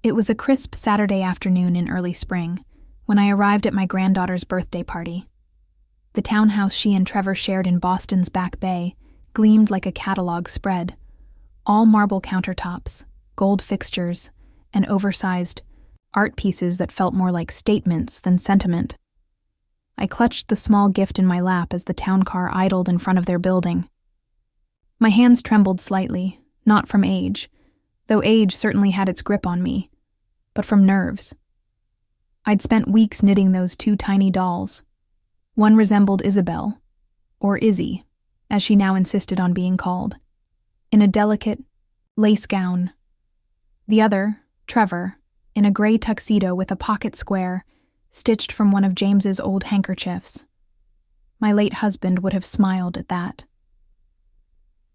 It was a crisp Saturday afternoon in early spring when I arrived at my granddaughter's birthday party. The townhouse she and Trevor shared in Boston's Back Bay gleamed like a catalog spread, all marble countertops, gold fixtures, and oversized art pieces that felt more like statements than sentiment. I clutched the small gift in my lap as the town car idled in front of their building. My hands trembled slightly, not from age, though age certainly had its grip on me, but from nerves. I'd spent weeks knitting those two tiny dolls. One resembled Isabel, or Izzy, as she now insisted on being called, in a delicate lace gown. The other, Trevor, in a gray tuxedo with a pocket square stitched from one of James's old handkerchiefs. My late husband would have smiled at that.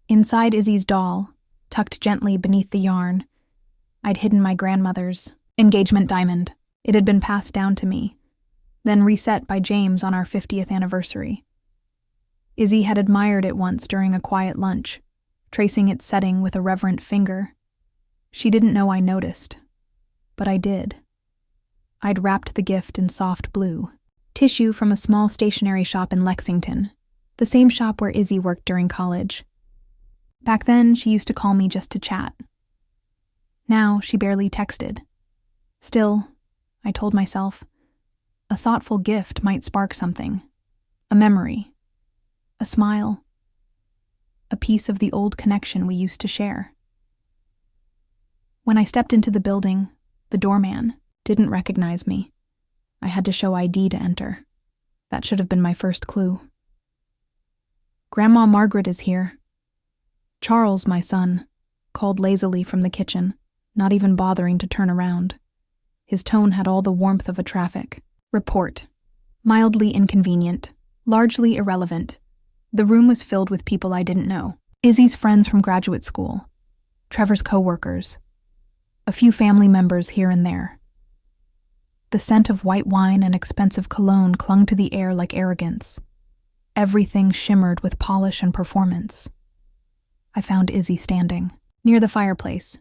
Inside Izzy's doll, tucked gently beneath the yarn, I'd hidden my grandmother's engagement diamond. It had been passed down to me, then reset by James on our 50th anniversary. Izzy had admired it once during a quiet lunch, tracing its setting with a reverent finger. She didn't know I noticed, but I did. I'd wrapped the gift in soft blue, tissue from a small stationery shop in Lexington, the same shop where Izzy worked during college. Back then, she used to call me just to chat. Now, she barely texted. Still, I told myself, a thoughtful gift might spark something. A memory. A smile. A piece of the old connection we used to share. When I stepped into the building, the doorman didn't recognize me. I had to show ID to enter. That should have been my first clue. Grandma Margaret is here. Charles, my son, called lazily from the kitchen, not even bothering to turn around. His tone had all the warmth of a traffic report. Mildly inconvenient, largely irrelevant. The room was filled with people I didn't know. Izzy's friends from graduate school. Trevor's co-workers. A few family members here and there. The scent of white wine and expensive cologne clung to the air like arrogance. Everything shimmered with polish and performance. I found Izzy standing near the fireplace,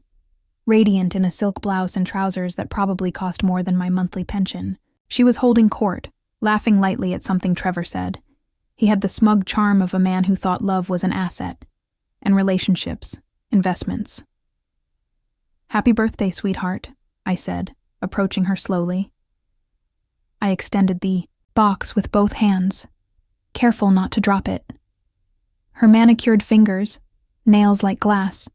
radiant in a silk blouse and trousers that probably cost more than my monthly pension. She was holding court, laughing lightly at something Trevor said. He had the smug charm of a man who thought love was an asset, and relationships, investments. "Happy birthday, sweetheart," I said, approaching her slowly. I extended the box with both hands, careful not to drop it. Her manicured fingers, nails like glass,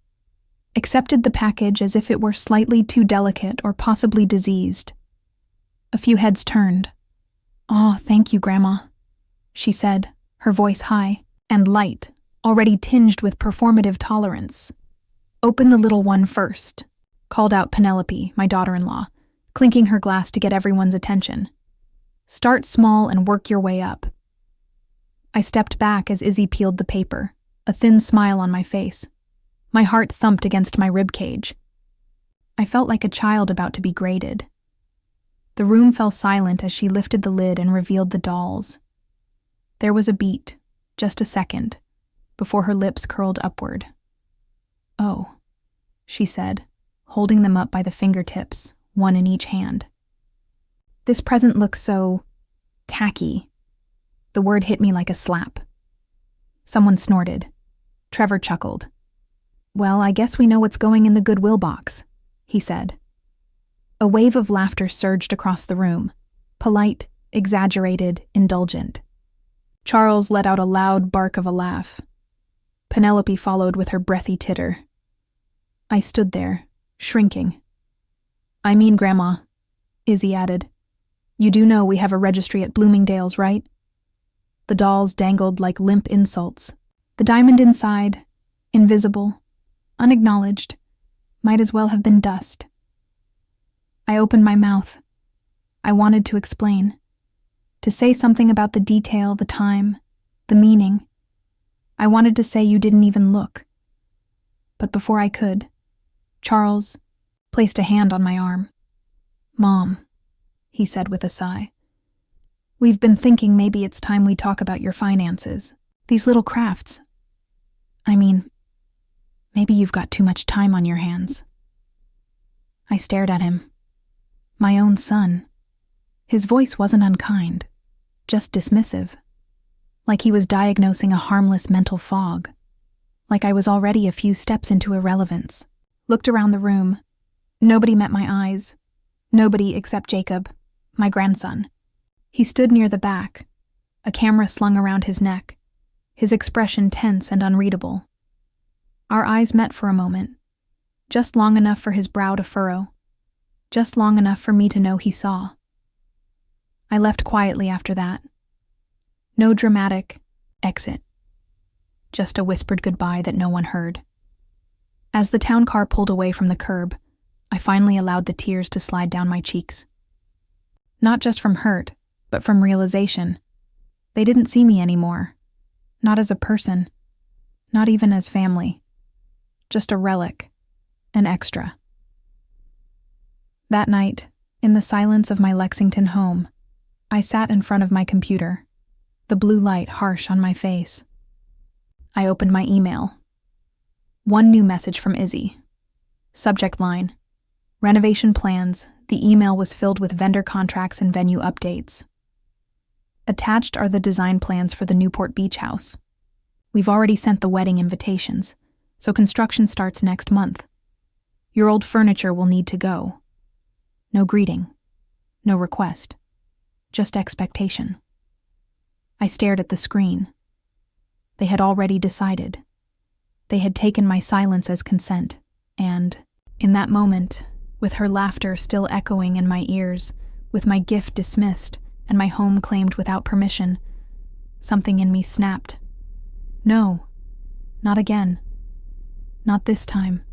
accepted the package as if it were slightly too delicate or possibly diseased. A few heads turned. "Oh, thank you, Grandma," she said, her voice high and light, already tinged with performative tolerance. "Open the little one first," called out Penelope, my daughter-in-law, clinking her glass to get everyone's attention. "Start small and work your way up." I stepped back as Izzy peeled the paper, a thin smile on my face. My heart thumped against my ribcage. I felt like a child about to be graded. The room fell silent as she lifted the lid and revealed the dolls. There was a beat, just a second, before her lips curled upward. "Oh," she said, holding them up by the fingertips, one in each hand. "This present looks so tacky." The word hit me like a slap. Someone snorted. Trevor chuckled. "Well, I guess we know what's going in the Goodwill box," he said. A wave of laughter surged across the room, polite, exaggerated, indulgent. Charles let out a loud bark of a laugh. Penelope followed with her breathy titter. I stood there, shrinking. "I mean, Grandma," Izzy added. "You do know we have a registry at Bloomingdale's, right?" The dolls dangled like limp insults. The diamond inside, invisible, unacknowledged, might as well have been dust. I opened my mouth. I wanted to explain, to say something about the detail, the time, the meaning. I wanted to say you didn't even look. But before I could, Charles placed a hand on my arm. "Mom," he said with a sigh. "We've been thinking maybe it's time we talk about your finances. These little crafts. I mean, maybe you've got too much time on your hands." I stared at him. My own son. His voice wasn't unkind, just dismissive. Like he was diagnosing a harmless mental fog. Like I was already a few steps into irrelevance. Looked around the room. Nobody met my eyes. Nobody except Jacob, my grandson. He stood near the back, a camera slung around his neck, his expression tense and unreadable. Our eyes met for a moment, just long enough for his brow to furrow, just long enough for me to know he saw. I left quietly after that. No dramatic exit, just a whispered goodbye that no one heard. As the town car pulled away from the curb, I finally allowed the tears to slide down my cheeks. Not just from hurt, but from realization. They didn't see me anymore. Not as a person. Not even as family. Just a relic. An extra. That night, in the silence of my Lexington home, I sat in front of my computer, the blue light harsh on my face. I opened my email. One new message from Izzy. Subject line: renovation plans. The email was filled with vendor contracts and venue updates. Attached are the design plans for the Newport Beach house. We've already sent the wedding invitations, so construction starts next month. Your old furniture will need to go. No greeting. No request. Just expectation. I stared at the screen. They had already decided. They had taken my silence as consent, and, in that moment, with her laughter still echoing in my ears, with my gift dismissed and my home claimed without permission, something in me snapped. No, not again. Not this time.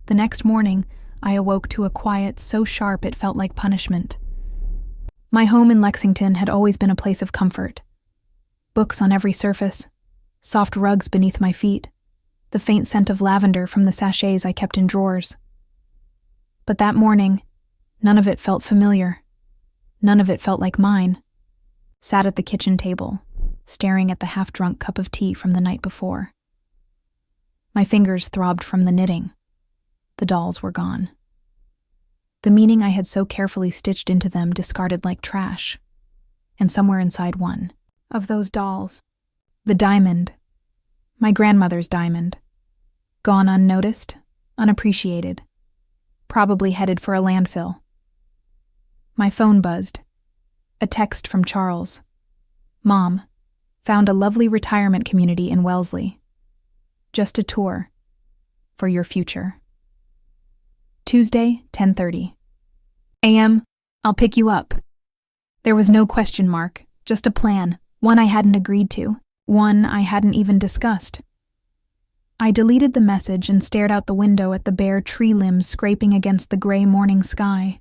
The next morning, I awoke to a quiet so sharp it felt like punishment. My home in Lexington had always been a place of comfort. Books on every surface, soft rugs beneath my feet, the faint scent of lavender from the sachets I kept in drawers. But that morning, none of it felt familiar. None of it felt like mine. Sat at the kitchen table, staring at the half-drunk cup of tea from the night before. My fingers throbbed from the knitting. The dolls were gone. The meaning I had so carefully stitched into them discarded like trash. And somewhere inside one of those dolls, the diamond, my grandmother's diamond, gone unnoticed, unappreciated, probably headed for a landfill. My phone buzzed. A text from Charles. Mom, found a lovely retirement community in Wellesley. Just a tour. For your future. Tuesday, 10:30 a.m. I'll pick you up. There was no question mark, just a plan, one I hadn't agreed to, one I hadn't even discussed. I deleted the message and stared out the window at the bare tree limbs scraping against the gray morning sky.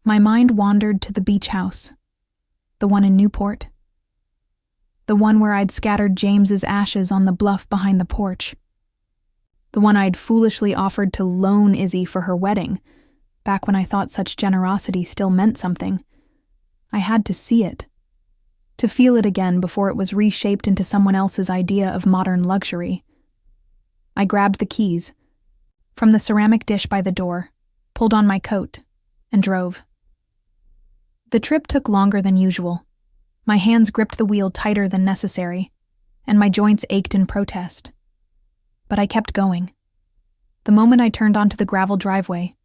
My mind wandered to the beach house, the one in Newport, the one where I'd scattered James's ashes on the bluff behind the porch, the one I'd foolishly offered to loan Izzy for her wedding, back when I thought such generosity still meant something. I had to see it, to feel it again before it was reshaped into someone else's idea of modern luxury. I grabbed the keys from the ceramic dish by the door, pulled on my coat, and drove. The trip took longer than usual. My hands gripped the wheel tighter than necessary, and my joints ached in protest. But I kept going. The moment I turned onto the gravel driveway,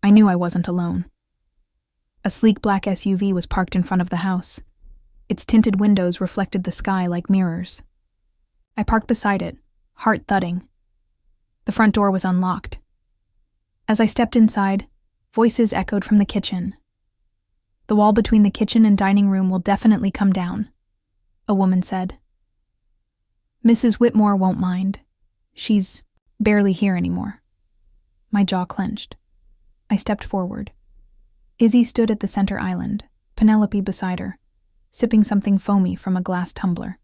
I knew I wasn't alone. A sleek black SUV was parked in front of the house. Its tinted windows reflected the sky like mirrors. I parked beside it, heart thudding. The front door was unlocked. As I stepped inside, voices echoed from the kitchen. The wall between the kitchen and dining room will definitely come down, a woman said. Mrs. Whitmore won't mind. She's barely here anymore. My jaw clenched. I stepped forward. Izzy stood at the center island, Penelope beside her, sipping something foamy from a glass tumbler.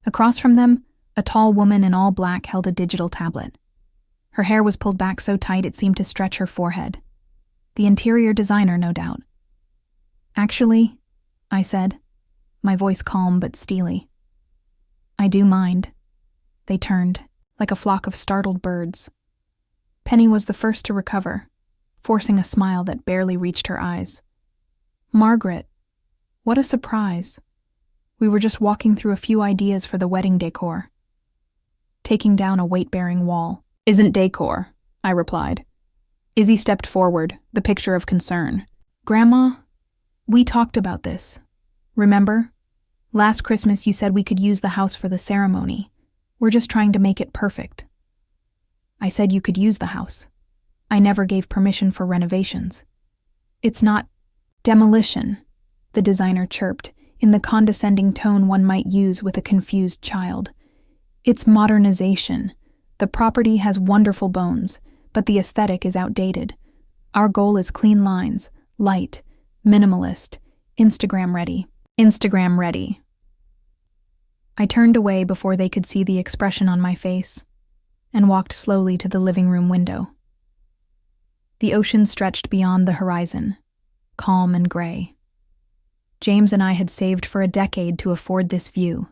Across from them, a tall woman in all black held a digital tablet. Her hair was pulled back so tight it seemed to stretch her forehead. The interior designer, no doubt. Actually, I said, my voice calm but steely. I do mind. They turned, like a flock of startled birds. Penny was the first to recover, forcing a smile that barely reached her eyes. Margaret, what a surprise. We were just walking through a few ideas for the wedding decor. Taking down a weight-bearing wall. Isn't decor, I replied. Izzy stepped forward, the picture of concern. Grandma, we talked about this. Remember? Last Christmas you said we could use the house for the ceremony. We're just trying to make it perfect. I said you could use the house. I never gave permission for renovations. It's not demolition, the designer chirped, in the condescending tone one might use with a confused child. It's modernization. The property has wonderful bones, but the aesthetic is outdated. Our goal is clean lines, light, minimalist, Instagram ready. Instagram ready. I turned away before they could see the expression on my face and walked slowly to the living room window. The ocean stretched beyond the horizon, calm and gray. James and I had saved for a decade to afford this view.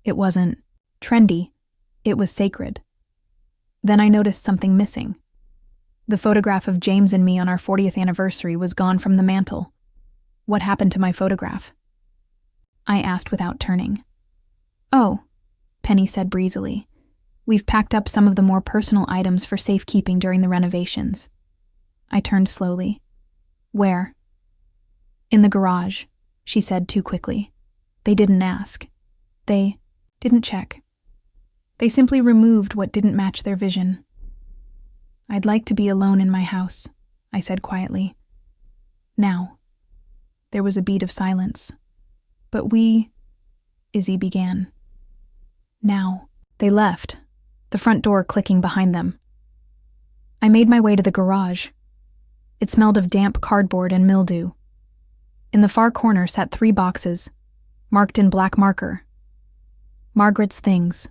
It wasn't trendy, it was sacred. Then I noticed something missing. The photograph of James and me on our 40th anniversary was gone from the mantel. What happened to my photograph? I asked without turning. Oh, Penny said breezily. We've packed up some of the more personal items for safekeeping during the renovations. I turned slowly. Where? In the garage, she said too quickly. They didn't ask. They didn't check. They simply removed what didn't match their vision. I'd like to be alone in my house, I said quietly. Now. There was a beat of silence. But Izzy began. Now. They left, the front door clicking behind them. I made my way to the garage. It smelled of damp cardboard and mildew. In the far corner sat 3 boxes, marked in black marker. Margaret's things.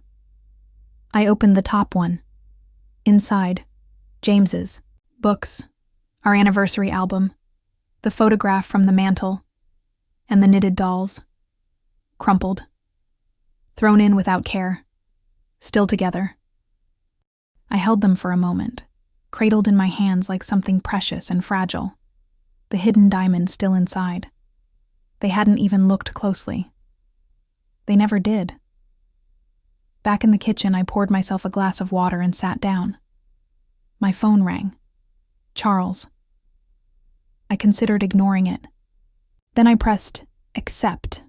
I opened the top one. Inside, James's, books, our anniversary album, the photograph from the mantel, and the knitted dolls. Crumpled. Thrown in without care. Still together. I held them for a moment, cradled in my hands like something precious and fragile, the hidden diamond still inside. They hadn't even looked closely. They never did. Back in the kitchen, I poured myself a glass of water and sat down. My phone rang. Charles. I considered ignoring it. Then I pressed accept.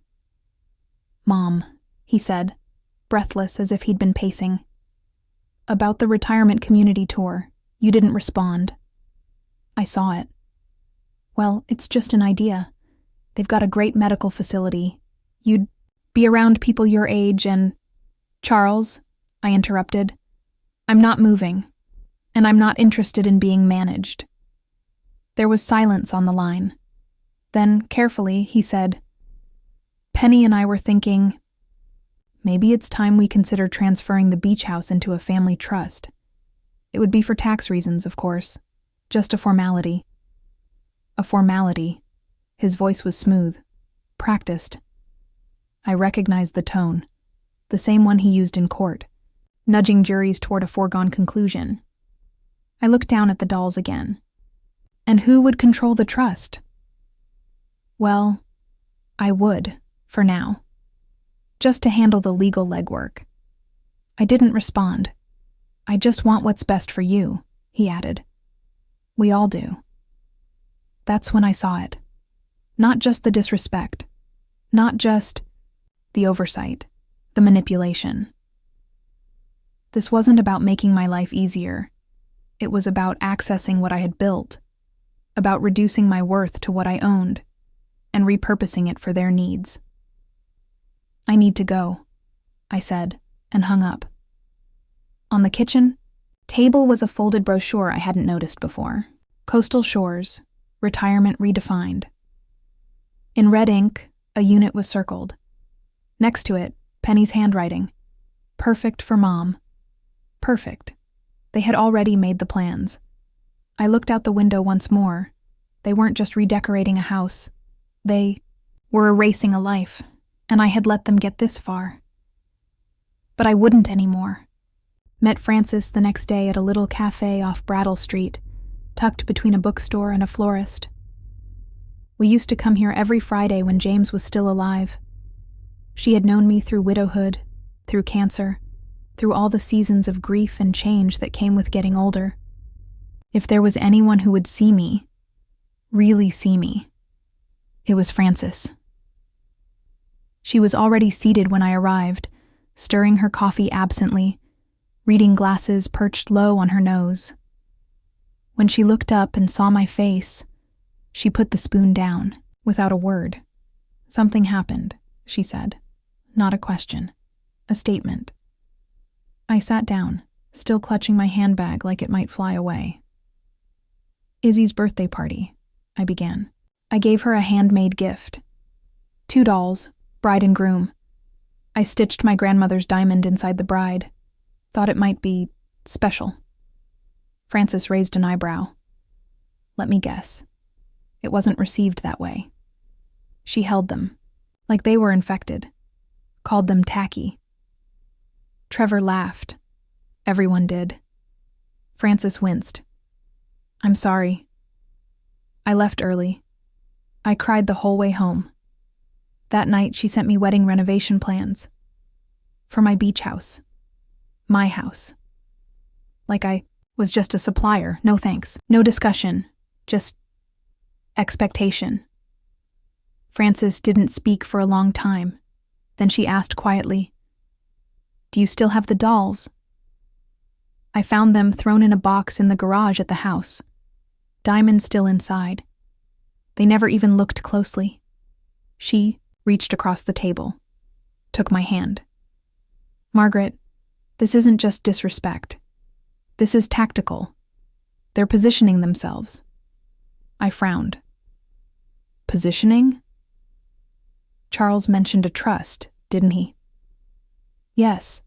Mom, he said, breathless as if he'd been pacing. About the retirement community tour, you didn't respond. I saw it. Well, it's just an idea. They've got a great medical facility. You'd be around people your age and... Charles, I interrupted. I'm not moving, and I'm not interested in being managed. There was silence on the line. Then, carefully, he said, Penny and I were thinking, maybe it's time we consider transferring the beach house into a family trust. It would be for tax reasons, of course. Just a formality. A formality. His voice was smooth, practiced. I recognized the tone. The same one he used in court, nudging juries toward a foregone conclusion. I looked down at the dolls again. And who would control the trust? Well, I would, for now. Just to handle the legal legwork. I didn't respond. I just want what's best for you, he added. We all do. That's when I saw it. Not just the disrespect. Not just the oversight. The manipulation. This wasn't about making my life easier. It was about accessing what I had built, about reducing my worth to what I owned, and repurposing it for their needs. I need to go, I said, and hung up. On the kitchen table was a folded brochure I hadn't noticed before. Coastal Shores, Retirement Redefined. In red ink, a unit was circled. Next to it, Penny's handwriting. Perfect for Mom. Perfect. They had already made the plans. I looked out the window once more. They weren't just redecorating a house. They were erasing a life, and I had let them get this far. But I wouldn't anymore. Met Francis the next day at a little cafe off Brattle Street, tucked between a bookstore and a florist. We used to come here every Friday when James was still alive. She had known me through widowhood, through cancer, through all the seasons of grief and change that came with getting older. If there was anyone who would see me, really see me, it was Francis. She was already seated when I arrived, stirring her coffee absently, reading glasses perched low on her nose. When she looked up and saw my face, she put the spoon down, without a word. "Something happened," she said. Not a question. A statement. I sat down, still clutching my handbag like it might fly away. "Izzy's birthday party," I began. I gave her a handmade gift. 2 dolls, bride and groom. I stitched my grandmother's diamond inside the bride. Thought it might be special. Francis raised an eyebrow. Let me guess. It wasn't received that way. She held them, like they were infected. Called them Tacky. Trevor laughed. Everyone did. Francis winced. "I'm sorry. I left early. I cried the whole way home. That night she sent me wedding renovation plans. For my beach house. My house. Like I was just a supplier, no thanks. No discussion, just expectation." Francis didn't speak for a long time. Then she asked quietly, "Do you still have the dolls?" I found them thrown in a box in the garage at the house. Diamond still inside. They never even looked closely. She reached across the table, took my hand. "Margaret, this isn't just disrespect. This is tactical. They're positioning themselves." I frowned. Positioning? Charles mentioned a trust, didn't he? Yes.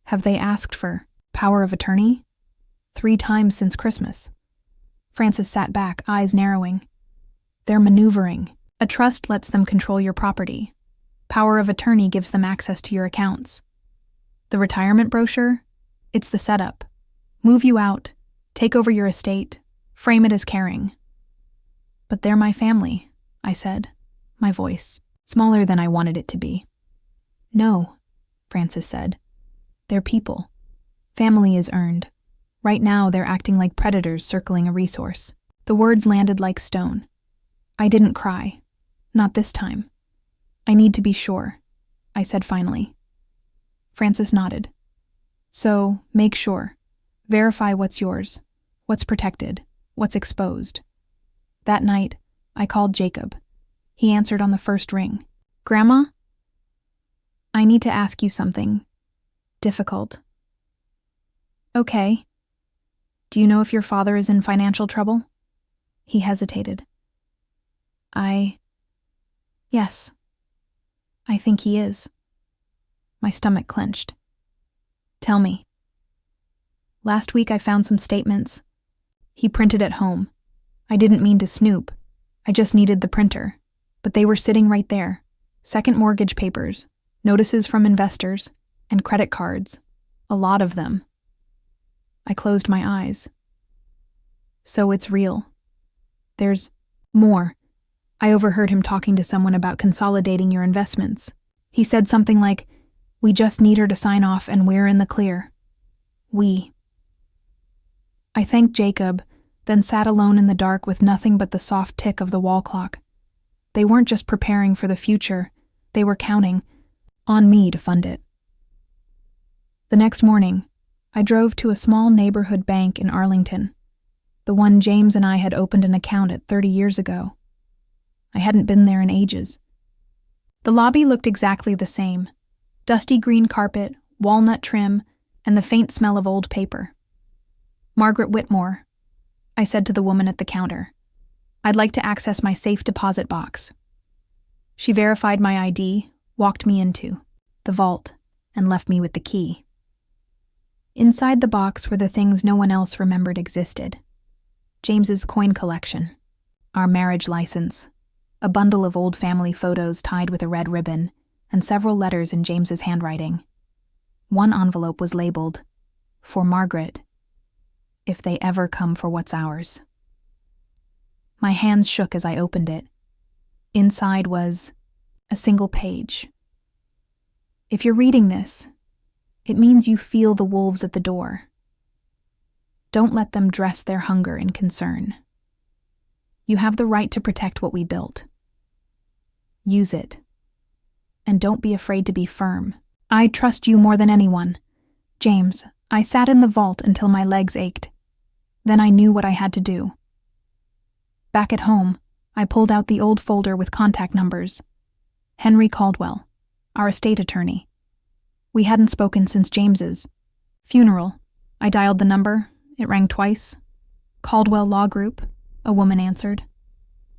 Have they asked for power of attorney? 3 times since Christmas. Francis sat back, eyes narrowing. They're maneuvering. A trust lets them control your property. Power of attorney gives them access to your accounts. The retirement brochure? It's the setup. Move you out, take over your estate, frame it as caring. "But they're my family," I said, my voice smaller than I wanted it to be. "No," Francis said. "They're people. Family is earned. Right now they're acting like predators circling a resource." The words landed like stone. I didn't cry. Not this time. "I need to be sure," I said finally. Francis nodded. "So, make sure. Verify what's yours, what's protected, what's exposed." That night, I called Jacob. He answered on the first ring. "Grandma? I need to ask you something. Difficult." "Okay. Do you know if your father is in financial trouble?" He hesitated. Yes. I think he is." My stomach clenched. "Tell me." "Last week I found some statements. He printed at home. I didn't mean to snoop. I just needed the printer. But they were sitting right there. Second mortgage papers, notices from investors, and credit cards. A lot of them." I closed my eyes. "So it's real. There's more." I overheard him talking to someone about consolidating your investments. He said something like, "We just need her to sign off and we're in the clear." We. I thanked Jacob, then sat alone in the dark with nothing but the soft tick of the wall clock. They weren't just preparing for the future, they were counting on me to fund it. The next morning, I drove to a small neighborhood bank in Arlington, the one James and I had opened an account at 30 years ago. I hadn't been there in ages. The lobby looked exactly the same. Dusty green carpet, walnut trim, and the faint smell of old paper. "Margaret Whitmore," I said to the woman at the counter. "I'd like to access my safe deposit box." She verified my ID, walked me into the vault, and left me with the key. Inside the box were the things no one else remembered existed. James's coin collection, our marriage license, a bundle of old family photos tied with a red ribbon, and several letters in James's handwriting. One envelope was labeled, For Margaret, if they ever come for what's ours. My hands shook as I opened it. Inside was a single page. If you're reading this, it means you feel the wolves at the door. Don't let them dress their hunger in concern. You have the right to protect what we built. Use it. And don't be afraid to be firm. I trust you more than anyone. James, I sat in the vault until my legs ached. Then I knew what I had to do. Back at home, I pulled out the old folder with contact numbers. Henry Caldwell, our estate attorney. We hadn't spoken since James's funeral. I dialed the number. It rang twice. Caldwell Law Group, a woman answered.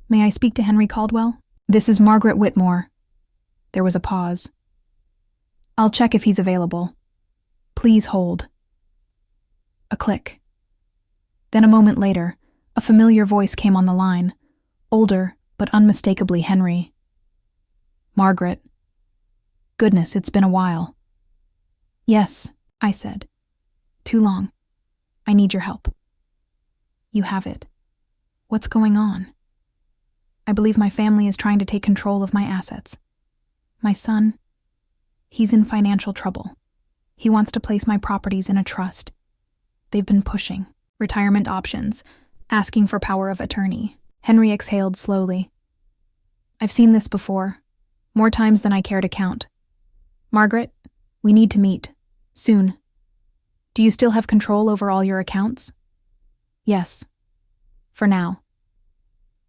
May I speak to Henry Caldwell? This is Margaret Whitmore. There was a pause. I'll check if he's available. Please hold. A click. Then a moment later, a familiar voice came on the line, older but unmistakably Henry. Margaret. Goodness, it's been a while. Yes, I said. Too long. I need your help. You have it. What's going on? I believe my family is trying to take control of my assets. My son, he's in financial trouble. He wants to place my properties in a trust. They've been pushing retirement options, asking for power of attorney. Henry exhaled slowly. I've seen this before, more times than I care to count. Margaret, we need to meet. Soon. Do you still have control over all your accounts? Yes. For now.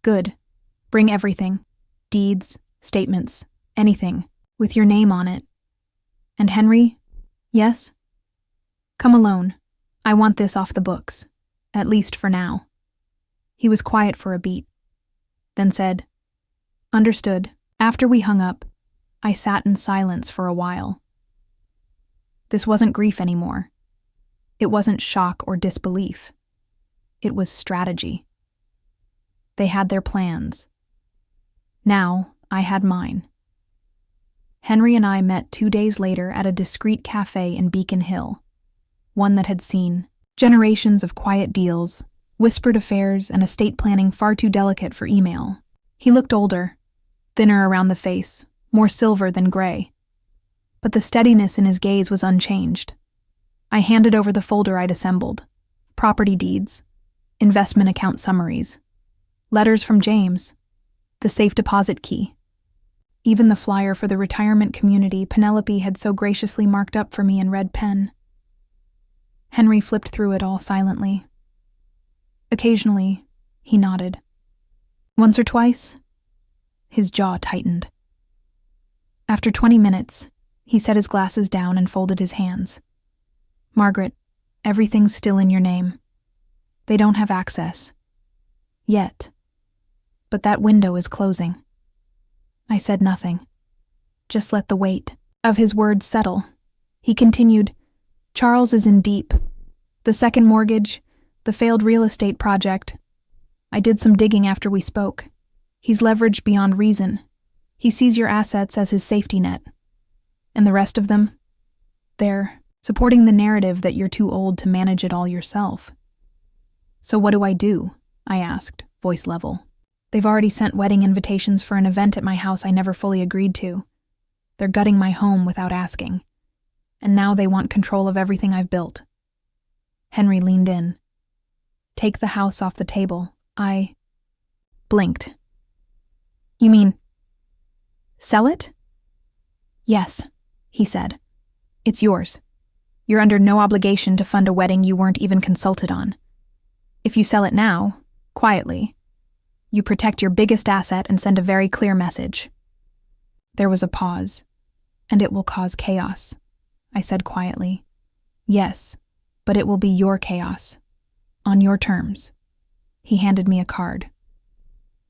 Good. Bring everything. Deeds, statements, anything, with your name on it. And Henry? Yes? Come alone. I want this off the books, at least for now. He was quiet for a beat, then said, Understood. After we hung up, I sat in silence for a while. This wasn't grief anymore. It wasn't shock or disbelief. It was strategy. They had their plans. Now, I had mine. Henry and I met 2 days later at a discreet cafe in Beacon Hill, one that had seen generations of quiet deals, whispered affairs, and estate planning far too delicate for email. He looked older, thinner around the face, more silver than gray. But the steadiness in his gaze was unchanged. I handed over the folder I'd assembled. Property deeds, investment account summaries, letters from James, the safe deposit key. Even the flyer for the retirement community Penelope had so graciously marked up for me in red pen. Henry flipped through it all silently. Occasionally, he nodded. Once or twice, his jaw tightened. After 20 minutes, he set his glasses down and folded his hands. Margaret, everything's still in your name. They don't have access. Yet. But that window is closing. I said nothing. Just let the weight of his words settle. He continued, Charles is in deep. The second mortgage, the failed real estate project. I did some digging after we spoke. He's leveraged beyond reason. He sees your assets as his safety net. And the rest of them? They're supporting the narrative that you're too old to manage it all yourself. So what do? I asked, voice level. They've already sent wedding invitations for an event at my house I never fully agreed to. They're gutting my home without asking. And now they want control of everything I've built. Henry leaned in. Take the house off the table. I blinked. You mean, sell it? Yes, he said. It's yours. You're under no obligation to fund a wedding you weren't even consulted on. If you sell it now, quietly, you protect your biggest asset and send a very clear message. There was a pause, and it will cause chaos, I said quietly. Yes, but it will be your chaos, on your terms. He handed me a card.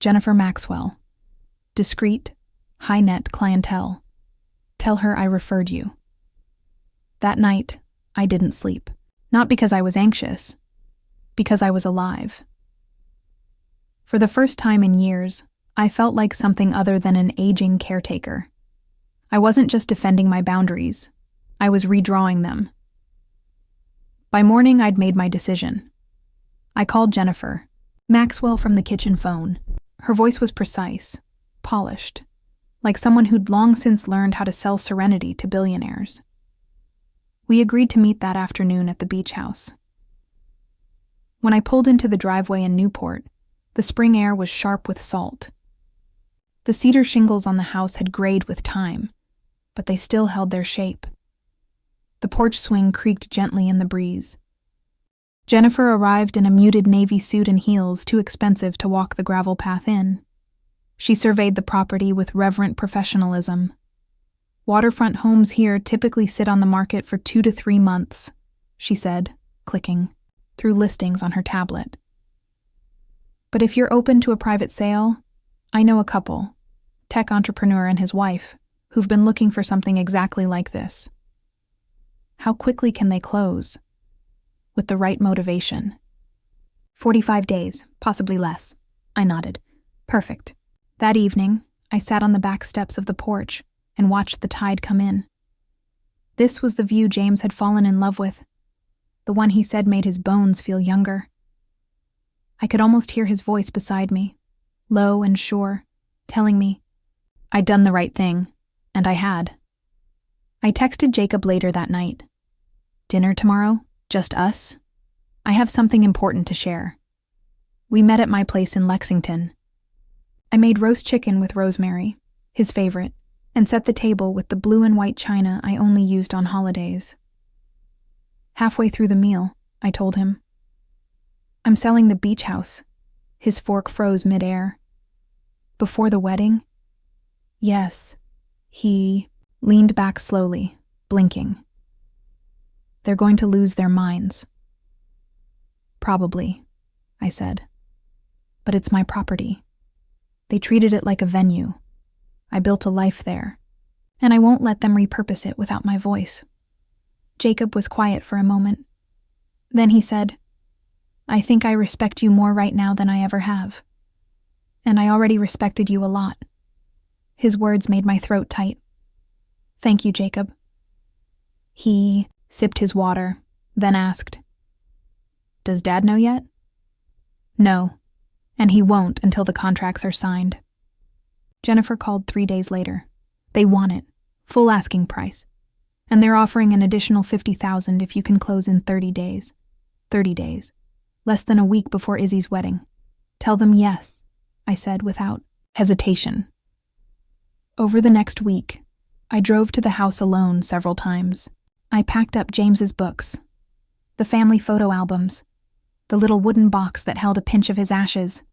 Jennifer Maxwell. Discreet, high-net clientele. Tell her I referred you. That night, I didn't sleep. Not because I was anxious, because I was alive. For the first time in years, I felt like something other than an aging caretaker. I wasn't just defending my boundaries, I was redrawing them. By morning, I'd made my decision. I called Jennifer, Maxwell, from the kitchen phone. Her voice was precise, polished, like someone who'd long since learned how to sell serenity to billionaires. We agreed to meet that afternoon at the beach house. When I pulled into the driveway in Newport, the spring air was sharp with salt. The cedar shingles on the house had grayed with time, but they still held their shape. The porch swing creaked gently in the breeze. Jennifer arrived in a muted navy suit and heels too expensive to walk the gravel path in. She surveyed the property with reverent professionalism. Waterfront homes here typically sit on the market for 2 to 3 months, she said, clicking through listings on her tablet. But if you're open to a private sale, I know a couple, tech entrepreneur and his wife, who've been looking for something exactly like this. How quickly can they close? With the right motivation. 45 days, possibly less. I nodded. Perfect. That evening, I sat on the back steps of the porch and watched the tide come in. This was the view James had fallen in love with, the one he said made his bones feel younger. I could almost hear his voice beside me, low and sure, telling me I'd done the right thing, and I had. I texted Jacob later that night. Dinner tomorrow? Just us? I have something important to share. We met at my place in Lexington. I made roast chicken with rosemary, his favorite, and set the table with the blue and white china I only used on holidays. Halfway through the meal, I told him, I'm selling the beach house. His fork froze midair. Before the wedding? Yes. He leaned back slowly, blinking. They're going to lose their minds. Probably, I said. But it's my property. They treated it like a venue. I built a life there, and I won't let them repurpose it without my voice. Jacob was quiet for a moment. Then he said, I think I respect you more right now than I ever have. And I already respected you a lot. His words made my throat tight. Thank you, Jacob. He sipped his water, then asked, Does Dad know yet? No, and he won't until the contracts are signed. Jennifer called 3 days later. They want it, full asking price, and they're offering an additional $50,000 if you can close in 30 days. 30 days, less than a week before Izzy's wedding. Tell them yes, I said without hesitation. Over the next week, I drove to the house alone several times. I packed up James's books, the family photo albums, the little wooden box that held a pinch of his ashes.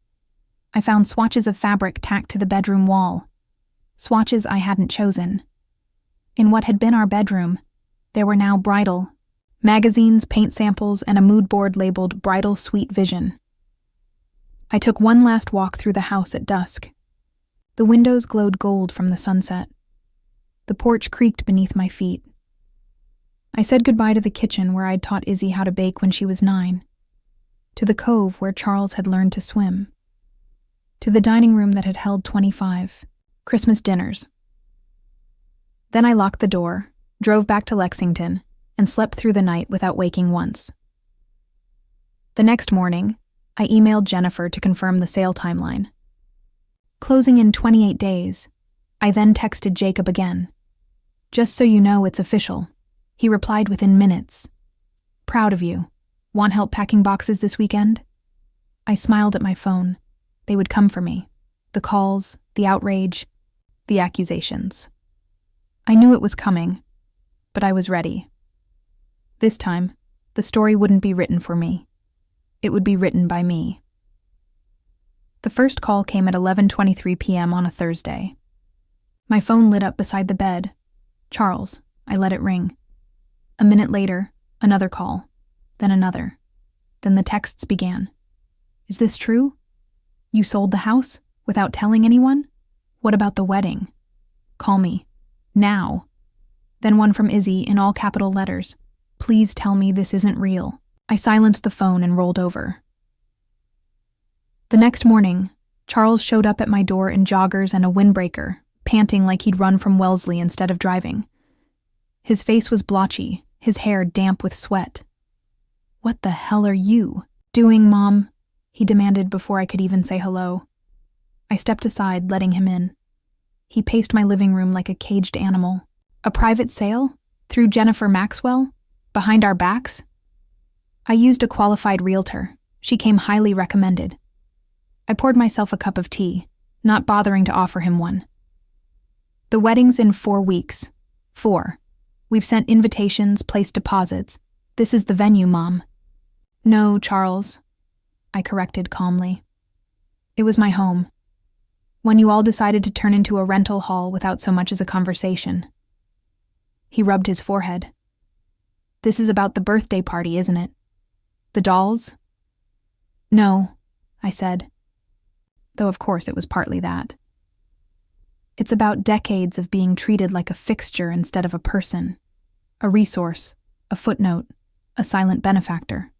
I found swatches of fabric tacked to the bedroom wall, swatches I hadn't chosen. In what had been our bedroom, there were now bridal, magazines, paint samples, and a mood board labeled Bridal Sweet Vision. I took one last walk through the house at dusk. The windows glowed gold from the sunset. The porch creaked beneath my feet. I said goodbye to the kitchen where I'd taught Izzy how to bake when she was 9, to the cove where Charles had learned to swim, to the dining room that had held 25 Christmas dinners. Then I locked the door, drove back to Lexington, and slept through the night without waking once. The next morning, I emailed Jennifer to confirm the sale timeline. Closing in 28 days, I then texted Jacob again. Just so you know, it's official. He replied within minutes. Proud of you. Want help packing boxes this weekend? I smiled at my phone. They would come for me. The calls, the outrage, the accusations. I knew it was coming, but I was ready. This time, the story wouldn't be written for me. It would be written by me. The first call came at 11:23 p.m. on a Thursday. My phone lit up beside the bed. Charles. I let it ring. A minute later, another call, then another. Then the texts began. Is this true? You sold the house without telling anyone? What about the wedding? Call me. Now. Then one from Izzy in all capital letters. Please tell me this isn't real. I silenced the phone and rolled over. The next morning, Charles showed up at my door in joggers and a windbreaker, panting like he'd run from Wellesley instead of driving. His face was blotchy, his hair damp with sweat. "What the hell are you doing, Mom?" he demanded before I could even say hello. I stepped aside, letting him in. He paced my living room like a caged animal. "A private sale? Through Jennifer Maxwell? Behind our backs?" "I used a qualified realtor. She came highly recommended." I poured myself a cup of tea, not bothering to offer him one. "The wedding's in 4 weeks. 4. We've sent invitations, placed deposits. This is the venue, Mom." "No, Charles," I corrected calmly. "It was my home. When you all decided to turn into a rental hall without so much as a conversation." He rubbed his forehead. "This is about the birthday party, isn't it? The dolls?" "No," I said, though of course it was partly that. "It's about decades of being treated like a fixture instead of a person, a resource, a footnote, a silent benefactor.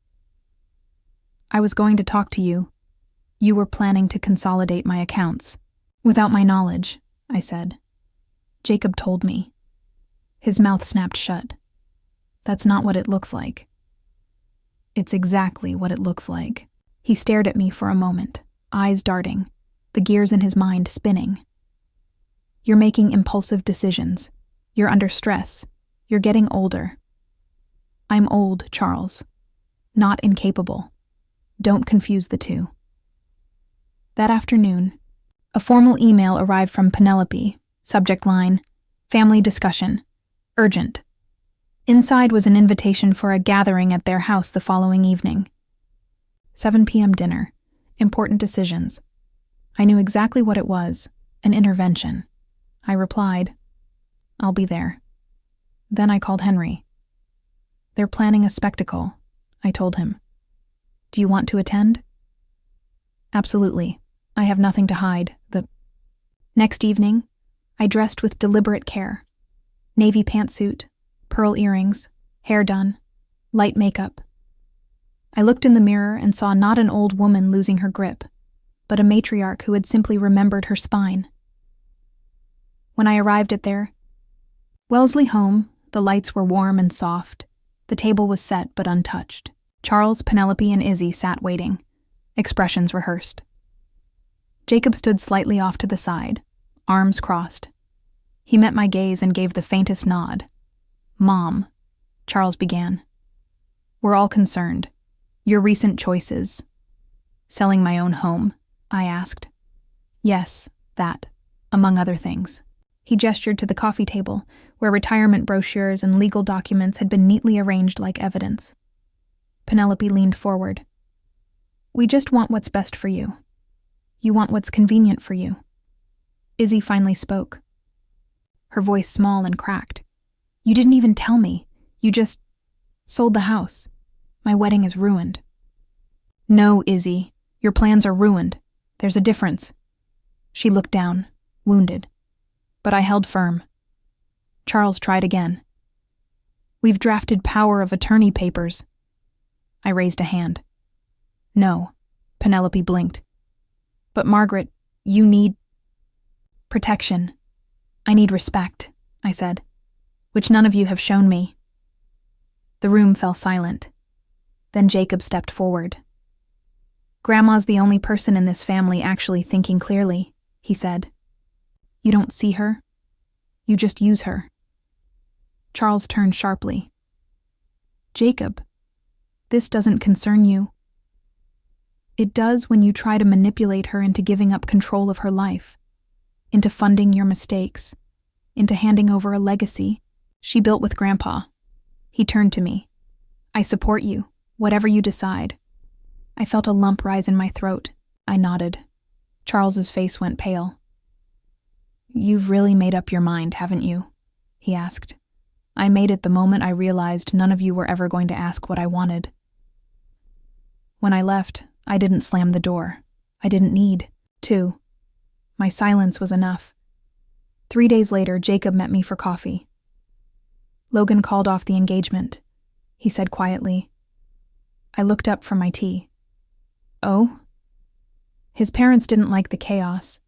I was going to talk to you. You were planning to consolidate my accounts." "Without my knowledge," I said. "Jacob told me." His mouth snapped shut. "That's not what it looks like." "It's exactly what it looks like." He stared at me for a moment, eyes darting, the gears in his mind spinning. "You're making impulsive decisions. You're under stress. You're getting older." "I'm old, Charles. Not incapable. Don't confuse the two." That afternoon, a formal email arrived from Penelope, subject line, "Family discussion. Urgent." Inside was an invitation for a gathering at their house the following evening. 7 p.m. dinner. Important decisions. I knew exactly what it was, an intervention. I replied, "I'll be there." Then I called Henry. "They're planning a spectacle," I told him. "Do you want to attend?" "Absolutely. I have nothing to hide." Next evening, I dressed with deliberate care. Navy pantsuit, pearl earrings, hair done, light makeup. I looked in the mirror and saw not an old woman losing her grip, but a matriarch who had simply remembered her spine. When I arrived at their Wellesley home, the lights were warm and soft. The table was set but untouched. Charles, Penelope, and Izzy sat waiting, expressions rehearsed. Jacob stood slightly off to the side, arms crossed. He met my gaze and gave the faintest nod. "Mom," Charles began. "We're all concerned. Your recent choices." "Selling my own home?" I asked. "Yes, that, among other things." He gestured to the coffee table, where retirement brochures and legal documents had been neatly arranged like evidence. Penelope leaned forward. "We just want what's best for you. You want what's convenient for you." Izzy finally spoke. Her voice small and cracked. "You didn't even tell me. You just sold the house. My wedding is ruined." "No, Izzy. Your plans are ruined. There's a difference." She looked down, wounded. But I held firm. Charles tried again. "We've drafted power of attorney papers." I raised a hand. "No," Penelope blinked. "But Margaret, you need protection. I need respect," I said, "which none of you have shown me." The room fell silent. Then Jacob stepped forward. "Grandma's the only person in this family actually thinking clearly," he said. "You don't see her. You just use her." Charles turned sharply. "Jacob, this doesn't concern you." "It does when you try to manipulate her into giving up control of her life, into funding your mistakes, into handing over a legacy she built with Grandpa." He turned to me. "I support you, whatever you decide." I felt a lump rise in my throat. I nodded. Charles's face went pale. "You've really made up your mind, haven't you?" he asked. "I made it the moment I realized none of you were ever going to ask what I wanted." When I left, I didn't slam the door. I didn't need to. My silence was enough. 3 days later, Jacob met me for coffee. "Logan called off the engagement," he said quietly. I looked up from my tea. "Oh?" His parents didn't like the chaos.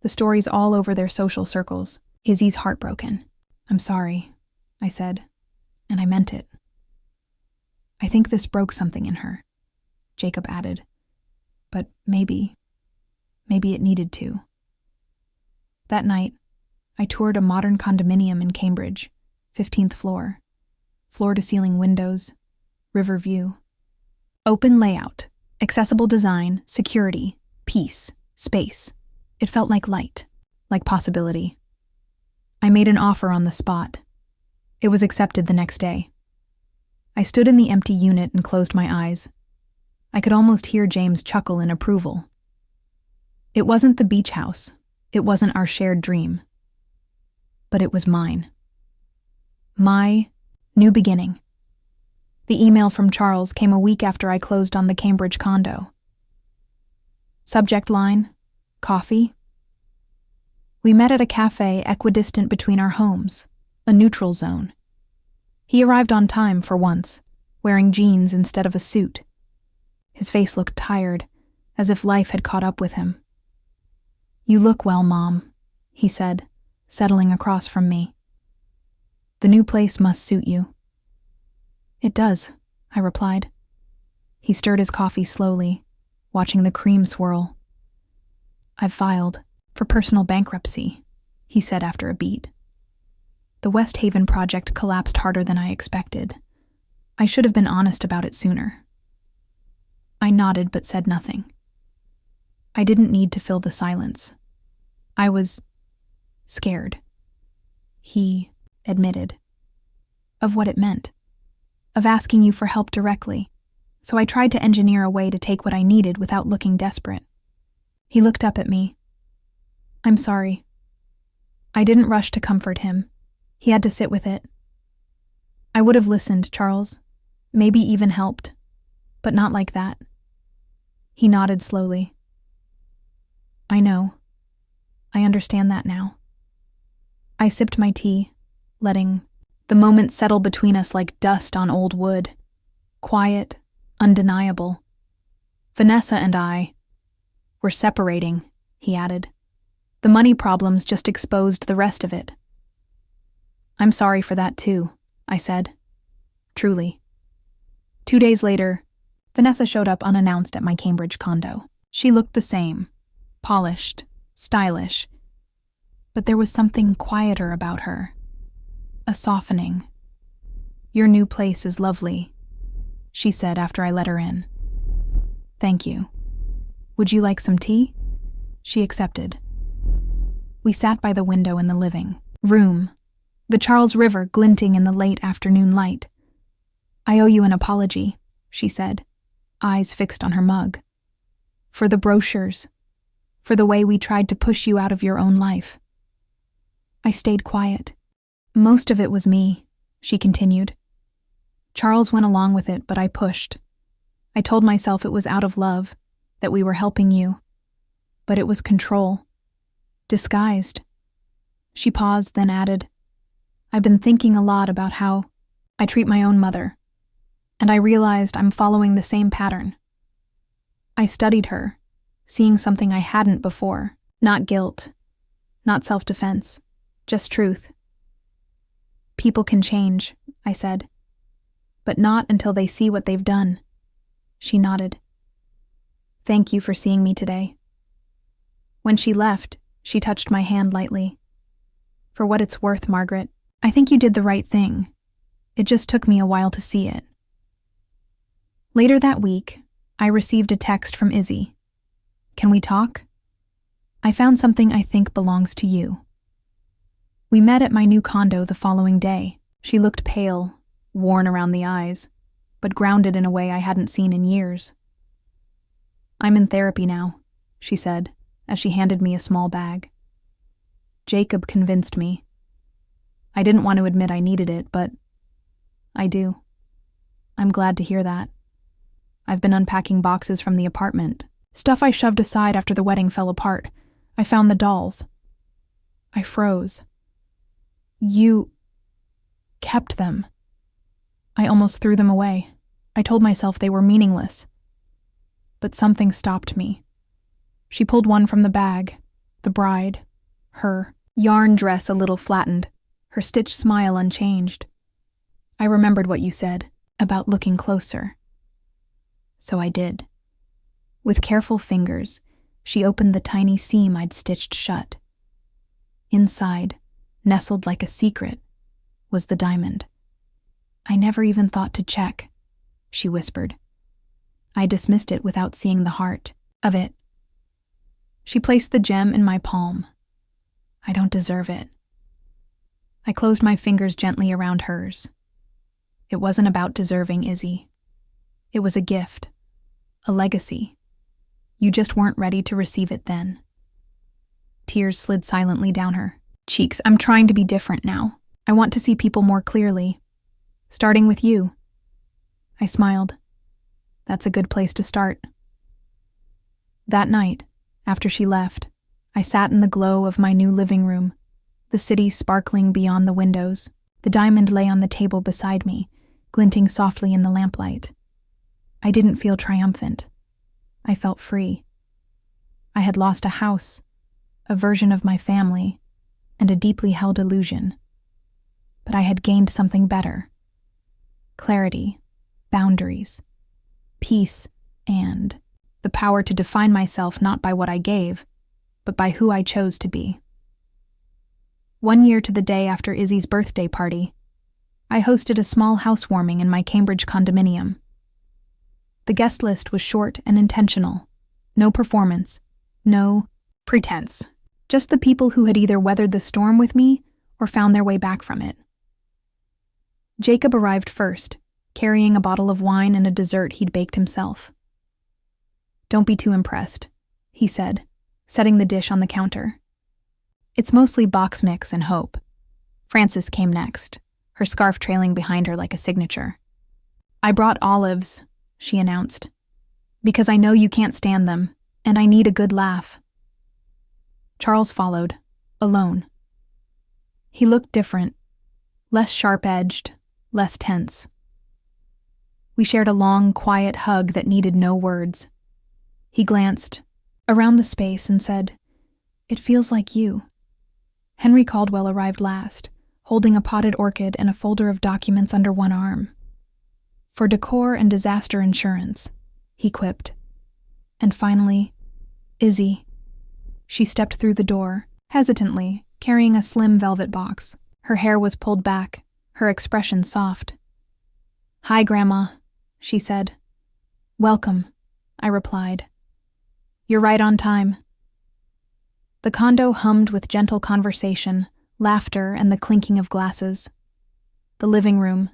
The stories all over their social circles. "Izzy's heartbroken." "I'm sorry," I said, and I meant it. I think this broke something in her, Jacob added. But maybe it needed to. That night, I toured a modern condominium in Cambridge, 15th floor. Floor-to-ceiling windows, river view. Open layout, accessible design, security, peace, space. It felt like light, like possibility. I made an offer on the spot. It was accepted the next day. I stood in the empty unit and closed my eyes. I could almost hear James chuckle in approval. It wasn't the beach house. It wasn't our shared dream. But it was mine. My new beginning. The email from Charles came a week after I closed on the Cambridge condo. Subject line, coffee. We met at a cafe equidistant between our homes, a neutral zone. He arrived on time for once, wearing jeans instead of a suit. His face looked tired, as if life had caught up with him. You look well, Mom, he said, settling across from me. The new place must suit you. It does, I replied. He stirred his coffee slowly, watching the cream swirl. I've filed for personal bankruptcy, he said after a beat. The West Haven project collapsed harder than I expected. I should have been honest about it sooner. I nodded but said nothing. I didn't need to fill the silence. I was scared. He admitted. Of what it meant. Of asking you for help directly. So I tried to engineer a way to take what I needed without looking desperate. He looked up at me. I'm sorry. I didn't rush to comfort him. He had to sit with it. I would have listened, Charles. Maybe even helped. But not like that. He nodded slowly. I know. I understand that now. I sipped my tea, letting the moment settle between us like dust on old wood. Quiet, undeniable. Vanessa and I were separating, he added. The money problems just exposed the rest of it. I'm sorry for that too, I said. Truly. 2 days later, Vanessa showed up unannounced at my Cambridge condo. She looked the same, polished, stylish, but there was something quieter about her. A softening. Your new place is lovely, she said after I let her in. Thank you. Would you like some tea? She accepted. We sat by the window in the living room, the Charles River glinting in the late afternoon light. I owe you an apology, she said, eyes fixed on her mug. For the brochures, for the way we tried to push you out of your own life. I stayed quiet. Most of it was me, she continued. Charles went along with it, but I pushed. I told myself it was out of love, that we were helping you. But it was control. Disguised. She paused, then added, I've been thinking a lot about how I treat my own mother, and I realized I'm following the same pattern. I studied her, seeing something I hadn't before. Not guilt, not self-defense, just truth. People can change, I said, but not until they see what they've done. She nodded. Thank you for seeing me today. When she left, she touched my hand lightly. For what it's worth, Margaret, I think you did the right thing. It just took me a while to see it. Later that week, I received a text from Izzy. Can we talk? I found something I think belongs to you. We met at my new condo the following day. She looked pale, worn around the eyes, but grounded in a way I hadn't seen in years. I'm in therapy now, she said, as she handed me a small bag. Jacob convinced me. I didn't want to admit I needed it, but I do. I'm glad to hear that. I've been unpacking boxes from the apartment. Stuff I shoved aside after the wedding fell apart. I found the dolls. I froze. You kept them. I almost threw them away. I told myself they were meaningless. But something stopped me. She pulled one from the bag. The bride. Her yarn dress a little flattened. Her stitched smile unchanged. I remembered what you said. about looking closer. So I did. With careful fingers, she opened the tiny seam I'd stitched shut. Inside, nestled like a secret, was the diamond. "I never even thought to check," she whispered. I dismissed it without seeing the heart of it. She placed the gem in my palm. "I don't deserve it." I closed my fingers gently around hers. It wasn't about deserving, Izzy. It was a gift, a legacy. You just weren't ready to receive it then. Tears slid silently down her cheeks. "I'm trying to be different now. I want to see people more clearly. Starting with you." I smiled. "That's a good place to start." That night, after she left, I sat in the glow of my new living room, the city sparkling beyond the windows. The diamond lay on the table beside me, glinting softly in the lamplight. I didn't feel triumphant. I felt free. I had lost a house, a version of my family, and a deeply held illusion. But I had gained something better. Clarity, boundaries, peace, and the power to define myself not by what I gave, but by who I chose to be. 1 year to the day after Izzy's birthday party, I hosted a small housewarming in my Cambridge condominium. The guest list was short and intentional. No performance, no pretense. Just the people who had either weathered the storm with me or found their way back from it. Jacob arrived first, carrying a bottle of wine and a dessert he'd baked himself. "Don't be too impressed," he said, setting the dish on the counter. "It's mostly box mix and hope." Frances came next, her scarf trailing behind her like a signature. "I brought olives," she announced, "because I know you can't stand them, and I need a good laugh." Charles followed, alone. He looked different, less sharp-edged, less tense. We shared a long, quiet hug that needed no words. He glanced around the space and said, "It feels like you." Henry Caldwell arrived last, holding a potted orchid and a folder of documents under one arm. "For decor and disaster insurance," he quipped. And finally, Izzy. She stepped through the door, hesitantly, carrying a slim velvet box. Her hair was pulled back, her expression soft. "Hi, Grandma," she said. "Welcome," I replied. "You're right on time." The condo hummed with gentle conversation, laughter, and the clinking of glasses. The living room,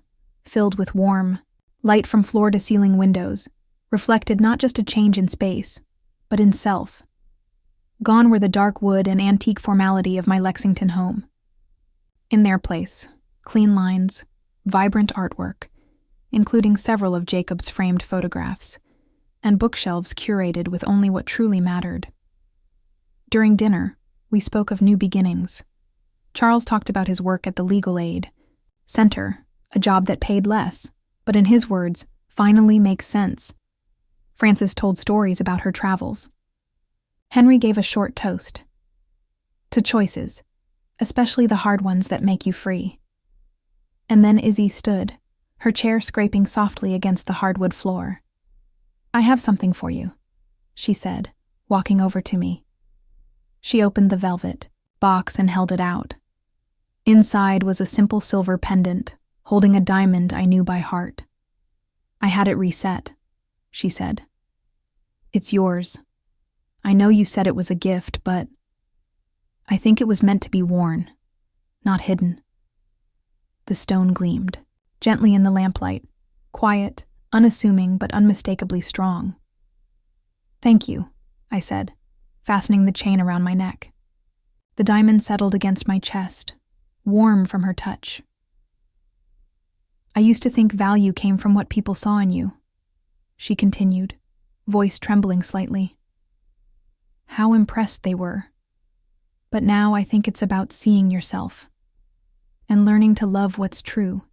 filled with warm light from floor-to-ceiling windows, reflected not just a change in space, but in self. Gone were the dark wood and antique formality of my Lexington home. In their place, clean lines, vibrant artwork, including several of Jacob's framed photographs, and bookshelves curated with only what truly mattered. During dinner, we spoke of new beginnings. Charles talked about his work at the Legal Aid Center, a job that paid less, but in his words, finally makes sense. Frances told stories about her travels. Henry gave a short toast to choices, especially the hard ones that make you free. And then Izzy stood, her chair scraping softly against the hardwood floor. "I have something for you," she said, walking over to me. She opened the velvet box and held it out. Inside was a simple silver pendant, holding a diamond I knew by heart. "I had it reset," she said. "It's yours. I know you said it was a gift, but I think it was meant to be worn, not hidden." The stone gleamed, gently in the lamplight, quiet, unassuming but unmistakably strong. "Thank you," I said, fastening the chain around my neck. The diamond settled against my chest, warm from her touch. "I used to think value came from what people saw in you," she continued, voice trembling slightly. "How impressed they were. But now I think it's about seeing yourself and learning to love what's true,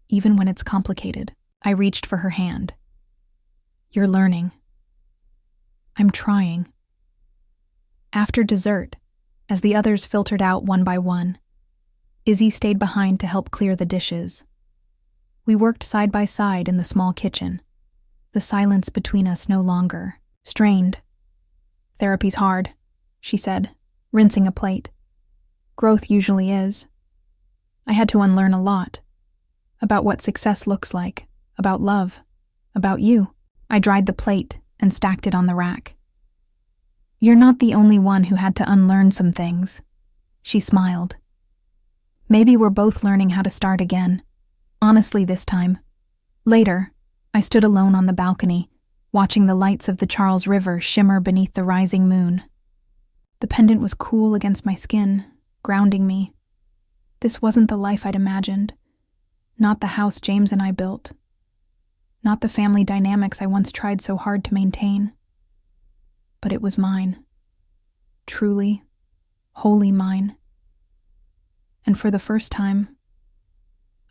even when it's complicated." I reached for her hand. "You're learning." "I'm trying." After dessert, as the others filtered out one by one, Izzy stayed behind to help clear the dishes. We worked side by side in the small kitchen, the silence between us no longer strained. "Therapy's hard," she said, rinsing a plate. "Growth usually is. I had to unlearn a lot. About what success looks like, about love, about you." I dried the plate and stacked it on the rack. "You're not the only one who had to unlearn some things," she smiled. "Maybe we're both learning how to start again. Honestly this time." Later, I stood alone on the balcony, watching the lights of the Charles River shimmer beneath the rising moon. The pendant was cool against my skin, grounding me. This wasn't the life I'd imagined. Not the house James and I built. Not the family dynamics I once tried so hard to maintain. But it was mine. Truly, wholly mine. And for the first time,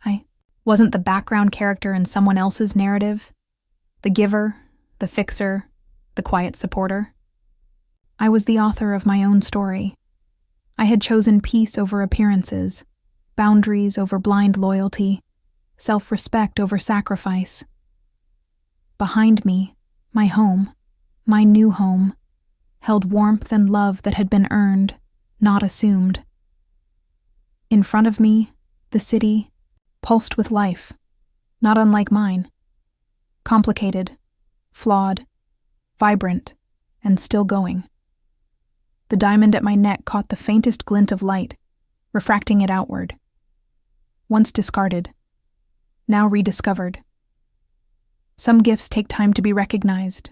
I wasn't the background character in someone else's narrative, the giver, the fixer, the quiet supporter. I was the author of my own story. I had chosen peace over appearances, boundaries over blind loyalty, self-respect over sacrifice. Behind me, my home, my new home, held warmth and love that had been earned, not assumed. In front of me, the city pulsed with life, not unlike mine. Complicated, flawed, vibrant, and still going. The diamond at my neck caught the faintest glint of light, refracting it outward. Once discarded, now rediscovered. Some gifts take time to be recognized.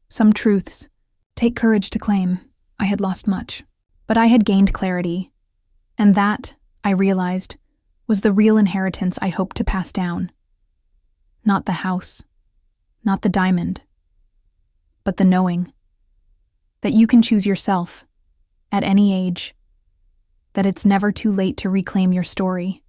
Some truths take courage to claim. I had lost much, but I had gained clarity, and that, I realized, was the real inheritance I hoped to pass down. Not the house, not the diamond, but the knowing that you can choose yourself at any age, that it's never too late to reclaim your story.